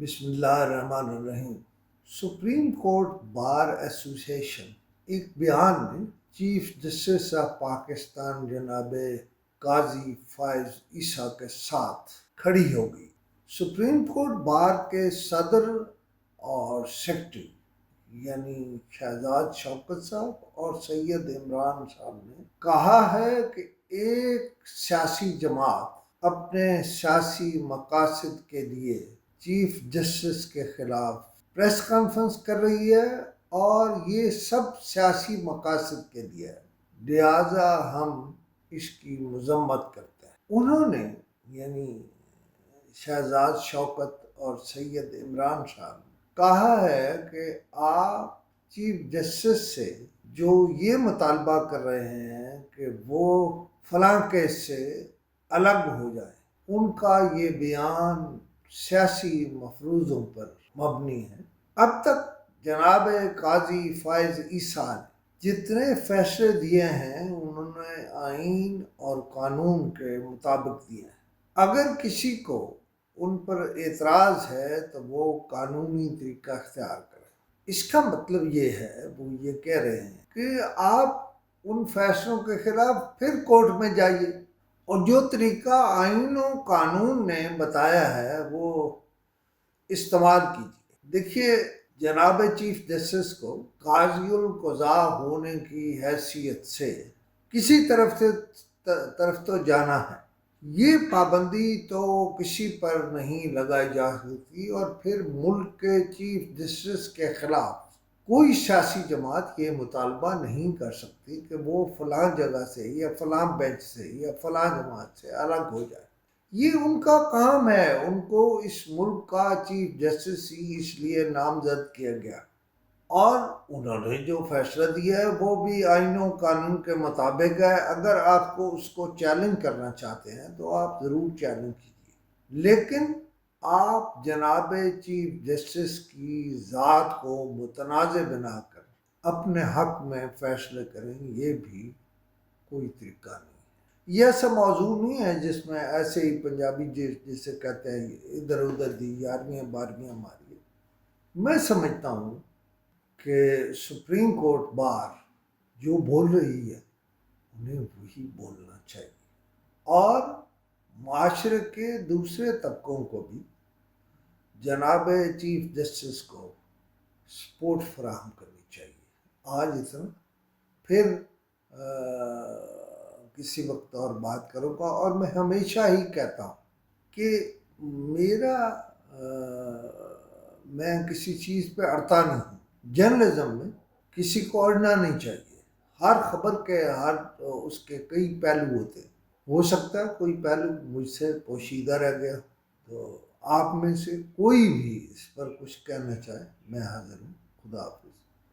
بسم اللہ الرحمن الرحیم۔ سپریم کورٹ بار ایسوسیشن ایک بیان میں چیف جسٹس آف پاکستان جناب قاضی فائز عیسیٰ کے ساتھ کھڑی ہو گئی۔ سپریم کورٹ بار کے صدر اور سیکرٹری یعنی شہزاد شوکت صاحب اور سید عمران صاحب نے کہا ہے کہ ایک سیاسی جماعت اپنے سیاسی مقاصد کے لیے چیف جسٹس کے خلاف پریس کانفرنس کر رہی ہے اور یہ سب سیاسی مقاصد کے لیے ہے، لہذا ہم اس کی مذمت کرتے ہیں۔ انہوں نے یعنی شہزاد شوکت اور سید عمران صاحب نے کہا ہے کہ آپ چیف جسٹس سے جو یہ مطالبہ کر رہے ہیں کہ وہ فلاں کیس سے الگ ہو جائے، ان کا یہ بیان سیاسی مفروضوں پر مبنی ہے۔ اب تک جناب قاضی فائز عیسیٰ نے جتنے فیصلے دیے ہیں انہوں نے آئین اور قانون کے مطابق دیے ہیں۔ اگر کسی کو ان پر اعتراض ہے تو وہ قانونی طریقہ اختیار کرے۔ اس کا مطلب یہ ہے، وہ یہ کہہ رہے ہیں کہ آپ ان فیصلوں کے خلاف پھر کورٹ میں جائیے اور جو طریقہ آئین و قانون نے بتایا ہے وہ استعمال کیجیے۔ دیکھیے، جناب چیف جسٹس کو قاضی القضاء ہونے کی حیثیت سے کسی طرف تو جانا ہے۔ یہ پابندی تو کسی پر نہیں لگائی جا سکتی اور پھر ملک کے چیف جسٹس کے خلاف کوئی سیاسی جماعت یہ مطالبہ نہیں کر سکتی کہ وہ فلاں جگہ سے یا فلاں بینچ سے یا فلاں جماعت سے الگ ہو جائے۔ یہ ان کا کام ہے، ان کو اس ملک کا چیف جسٹس ہی اس لیے نامزد کیا گیا اور انہوں نے جو فیصلہ دیا ہے وہ بھی آئین و قانون کے مطابق ہے۔ اگر آپ کو اس کو چیلنج کرنا چاہتے ہیں تو آپ ضرور چیلنج کیجیے، لیکن آپ جناب چیف جسٹس کی ذات کو متنازع بنا کر اپنے حق میں فیصلے کریں، یہ بھی کوئی طریقہ نہیں۔ یہ ایسا موضوع نہیں ہے جس میں ایسے ہی پنجابی جسے کہتے ہیں ادھر ادھر دی یارویں بارہویں ماری۔ میں سمجھتا ہوں کہ سپریم کورٹ بار جو بول رہی ہے انہیں وہی بولنا چاہیے اور معاشرے کے دوسرے طبقوں کو بھی جناب چیف جسٹس کو سپورٹ فراہم کرنی چاہیے۔ آج اتنا، پھر کسی وقت اور بات کروں گا۔ اور میں ہمیشہ ہی کہتا ہوں کہ میں کسی چیز پہ اڑتا نہیں ہوں۔ جرنلزم میں کسی کو اڑنا نہیں چاہیے۔ ہر خبر کے اس کے کئی پہلو ہوتے ہیں، ہو سکتا ہے کوئی پہلو مجھ سے پوشیدہ رہ گیا، تو آپ میں سے کوئی بھی اس پر کچھ کہنا چاہے میں حاضر ہوں۔ خدا حافظ۔